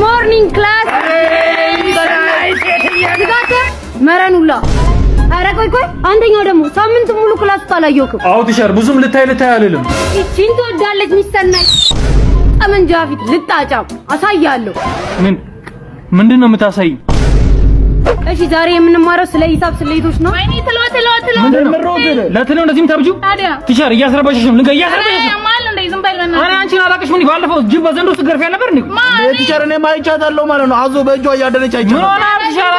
morning class መረኑላ አረ ቆይ አንደኛው ደግሞ ሳምንት ሙሉ ክላስ ታላየውከው አው ቲቸር ብዙም ልታይ አይደለም እቺን ትወዳለች ሚስተናይ ጠመንጃ ፊት ልጣጫው አሳያለሁ ምንድነው የምታሳይ እሺ ዛሬ የምንማረው ስለ ሂሳብ ስሌቶች ነው ወይኔ ተለዋ ለተለው እንደዚህም ታብጁ ቲቸር እያስረባሽሽ ነው ልንገ እያስረባሽሽ ማለት እንደ ዝም ባይለና አረ አንቺን አላቀሽ ምን ባለፈው ጅብ በዘንዶ ስገርፍ ያለበር ነው ቲቸር እኔ ማይቻታለሁ ማለት ነው አዞ በእጇ እያደረች አይቻለሁ ምን ሆነ ቲቸር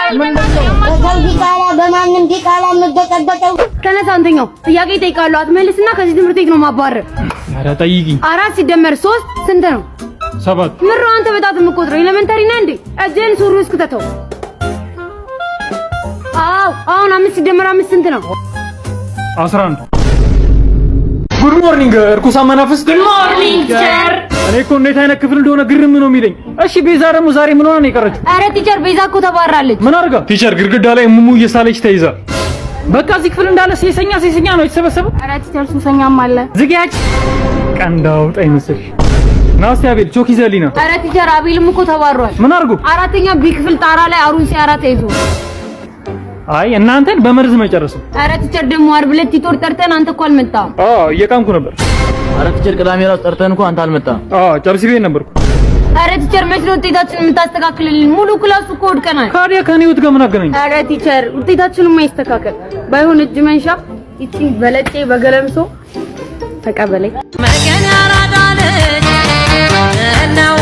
በማንም ዲቃላ መደቀደቀው ተነሳ አንተኛው ጥያቄ ጠይቃለሁ አትመልስና ከዚህ ትምህርት ቤት ነው ማባረር አረ ጠይቂ 4 ሲደመር 3 ስንት ነው 7 ምሮ አንተ በጣም የምትቆጥረው ኤሌመንተሪ ነህ እንዴ እጄን ሱሪ ውስጥ ከተተው አሁን 5 ሲደመር 5 ስንት ነው 11 ጉድ ሞርኒንግ እርኩሳ መናፍስ ጉድ ሞርኒንግ ቲቸር እኔ እኮ እንዴት አይነት ክፍል እንደሆነ ግርም ነው የሚለኝ እሺ ቤዛ ደግሞ ዛሬ ምን ሆነ ነው የቀረችው አረ ቲቸር ቤዛ እኮ ተባራለች ምን አርጋ ቲቸር ግድግዳ ላይ ሙሙ እየሳለች ተይዛ በቃ እዚህ ክፍል እንዳለ ሴሰኛ ነው የተሰበሰበው አረ ቲቸር ሱሰኛም አለ ዝጊያች ቀንዳው ጣይ መስል ናስ ያቤል ቾክ ይዘሊና አረ ቲቸር አቤልም እኮ ተባሯል ምን አርጉ አራተኛ ቢ ክፍል ጣራ ላይ አሩን ሲያራ ተይዞ አይ እናንተን በመርዝ መጨረሱ አረ ቲቸር ደግሞ አርብ ዕለት ቲቶር ጠርተን አንተ እኮ አልመጣም እየቃምኩ ነበር አረ ቲቸር ቅዳሜ ራስ ጠርተን እኮ አንተ አልመጣም ጨርሲ ቤት ነበርኩ አረ ቲቸር መች ነው ውጤታችንን የምታስተካክልልን ሙሉ ክላስ እኮ ወድቀናል ካዲያ ከኔ ውት ጋር ምን አገናኝ አረ ቲቸር ውጤታችንን ማይስተካከል ባይሆን እጅ መንሻ እቺ በለጤ በገለምሶ ተቀበለኝ መገን ያራዳለች ነው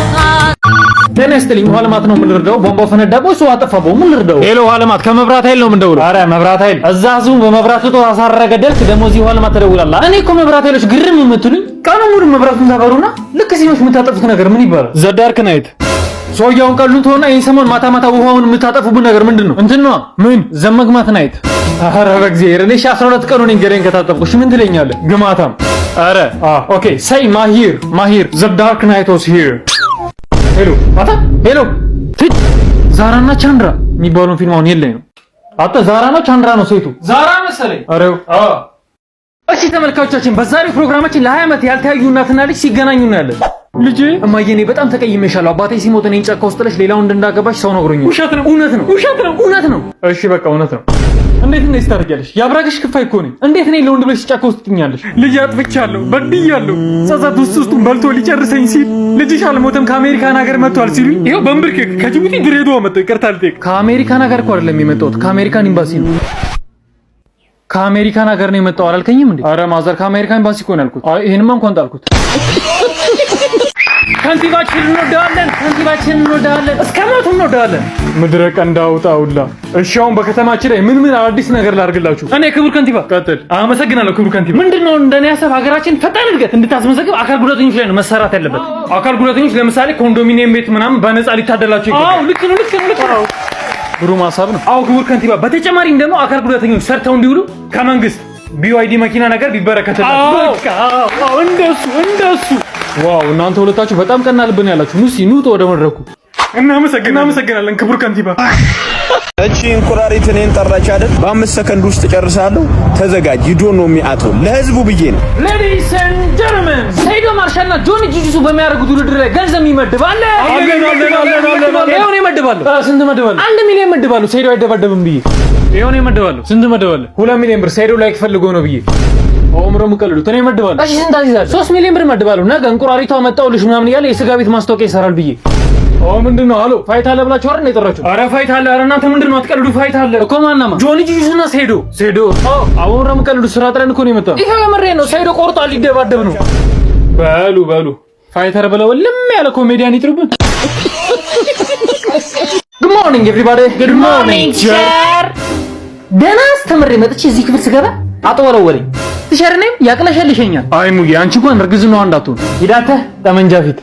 ደህና ይስጥልኝ ውሃ ልማት ነው የምንረዳው ቧንቧው ፈነዳ ቦይ ሰው አጠፋበው ምን ልርዳው ሄሎ ውሃ ልማት ከመብራት ኃይል ነው የምንደውለው አረ መብራት ኃይል እዛ ህዝቡ በመብራት ልጦ አሳረገ ደልክ ደግሞ እዚህ ውሃ ልማት ተደውላላ እኔ እኮ መብራት ኃይሎች ግርም የምትሉኝ ቀኑ ሙሉ መብራቱን ታበሩና ልክ ሲኖች የምታጠፉት ነገር ምን ይባላል ዘዳርክ ናይት ሰውየውን ቀሉን ተሆነ ይሄን ሰሞን ማታ ውሃውን የምታጠፉብን ነገር ምንድነው እንትን ነው ምን ዘመግማት ናይት አረ በእግዚአብሔር እኔ 12 ቀኑ ነኝ ገሬን ከታጠብኩሽ ምን ትለኛለህ ግማታም አረ ኦኬ ሳይ ማሂር ዘዳርክ ናይት ዋስ ሂር ሄሎ ዛራና ቻንድራ የሚባለውን ፊልም አሁን የለኝ ነው አጣ ዛራና ቻንድራ ነው ሴቱ ዛራ መሰለኝ አሬው እሺ ተመልካቾቻችን በዛሬው ፕሮግራማችን ለ20 ዓመት ያልተያዩ እናትና ልጅ ሲገናኙ ነው ያለን ልጄ እማዬ እኔ በጣም ተቀይሜሻለሁ አባቴ ሲሞት እኔን ጫካ ውስጥ ጥለሽ ሌላው እንዳገባሽ ሰው ነግሮኛል ውሸት ነው እሺ በቃ እውነት ነው እንዴት እንደዚህ ታደርጊያለሽ ያብራግሽ ክፋይ እኮ ነኝ እንዴት ነኝ ለወንድ ብለሽ ጫካ ውስጥ ትኛለሽ ልጅ አጥፍቻለሁ በድያለሁ ጸጸት ውስጡን በልቶ ሊጨርሰኝ ሲል ልጅሽ አልሞተም ከአሜሪካን ሀገር መጥቷል ሲሉኝ ይሄው በእምብርክ ከጅቡቲ ድሬዳዋ መጥቶ ይቅርታ ልጠይቅ ከአሜሪካን ሀገር እኮ አይደለም የመጣሁት ከአሜሪካን ኤምባሲ ነው ከአሜሪካን ሀገር ነው የመጣው አላልከኝም እንዴ አረ ማዘር ከአሜሪካን ኤምባሲ እኮ ነው ያልኩት ይሄንማ እንኳን ጣልኩት ከንቲባችን እንወዳለን እስከሞት እንወዳለን ምድረ ቀንዳውጣውላ እሺ አሁን በከተማችን ላይ ምን አዲስ ነገር ላድርግላችሁ እኔ ክቡር ከንቲባ ቀጥል አመሰግናለሁ ክቡር ከንቲባ ምንድነው እንደኔ ሀሳብ ሀገራችን ፈጣን እድገት እንድታስመዘግብ አካል ጉዳተኞች ላይ ነው መሰራት ያለበት አካል ጉዳተኞች ለምሳሌ ኮንዶሚኒየም ቤት ምናምን በነፃ ሊታደላቸው ይገባል አዎ ልክ ነው ብሩ ማሳብ ነው አዎ ክቡር ከንቲባ በተጨማሪም ደግሞ አካል ጉዳተኞች ሰርተው እንዲውሉ ከመንግስት ቢዋይዲ መኪና ነገር ቢበረከትላችሁ በቃ አዎ እንደሱ ዋው እናንተ ሁለታችሁ በጣም ቀና ልብ ነው ያላችሁ ኑት ወደ መድረኩ እናመሰግናለን ክቡር ከንቲባ እቺ እንቁራሪት እኔን ጠራች አይደል በ5 ሰከንድ ውስጥ ጨርሳለሁ ተዘጋጅ ይዶ ነው የሚያቶ ለህዝቡ ብዬ ነው ሌዲስ ኤንድ ጀንትልመን ሰይዶ ማርሻልና ጆኒ ጂጂሱ በሚያደርጉት ውድድር ላይ ገንዘብ ይመድባል ይሄውን ይመድባሉ ስንት መድባሉ 1 ሚሊዮን መድባሉ ሰይዶ አይደበደብም ብዬ ይሄውን ይመድባሉ ስንት መድባሉ 2 ሚሊዮን ብር ሰይዶ ላይክ ፈልጎ ነው ብዬ ኦምሮ ሙቀልሉት እኔ መድባሉ እሺ ስንት አዚዛል 3 ሚሊዮን ብር መድባሉ ነገ እንቁራሪቷ መጣውልሽ ምናምን እያለ የስጋ ቤት ማስታወቂያ ይሰራል ብዬ ምንድነው አሎ ፋይት አለ ብላችሁ አይደል የጠራችሁ አረ ፋይት አለ አረ እናንተ ምንድነው አትቀልዱ ፋይት አለ እኮ ማናማ ጆኒ ጂጂሱና ሴዶ አሁን ረምቀልዱ ስራ ጥረን እኮ ነው የመጣው ይሄው የምሬ ነው ሴዶ ቆርጧል ሊደባደብ ነው በሉ ፋይተር ብለው ልም ያለ ኮሜዲያን ይጥሩብን ጉድ ሞርኒንግ ኤቭሪባዲ ጉድ ሞርኒንግ ቲቸር ደህና አስተምሬ መጥቼ እዚህ ክፍል ስገባ አጥወረወረኝ ቲቸር ነኝ ያቅለሸልሸኛል አይ ሙዬ አንቺ እንኳን እርግዝናዋ እንዳትሆን ሂዳተ ጠመንጃ ፊት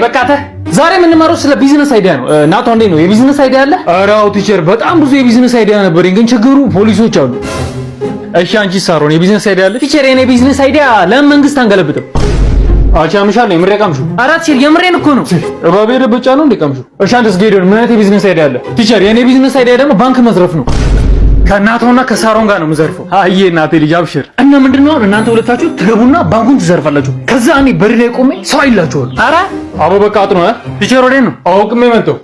በቃተ ዛሬ የምንማረው ስለ ቢዝነስ አይዲያ ነው ናቶ እንዴ ነው የቢዝነስ አይዲያ አለ አራው ቲቸር በጣም ብዙ የቢዝነስ አይዲያ ነበርኝ ግን ችግሩ ፖሊሶች አሉ እሺ አንቺ ሳሮን የቢዝነስ አይዲያ አለ ቲቸር የኔ ቢዝነስ አይዲያ ለመንግስት አንገለብጥም አቻምሻል ነው ምረቃምሹ አራት ቲቸር የምሬን እኮ ነው እባቤ ደብጫ ነው እንደቀምሹ እሺ አንተስ ጌዶን ምን አይነት የቢዝነስ አይዲያ አለ ቲቸር የኔ ቢዝነስ አይዲያ ደግሞ ባንክ መዝረፍ ነው ከናቶና ከሳሮን ጋር ነው የምዘርፈው አዬ እናቴ ልጅ አብሽር እና ምንድነው እናንተ ሁለታችሁ ትገቡና ባንኩን ትዘርፋላችሁ ከዛ እኔ በሪ ላይ ቆሜ ሰው አይላችኋል አረ አቦ በቃ አጥኖ ቲቸር ወዴት ነው? አውቅሜ መጣሁ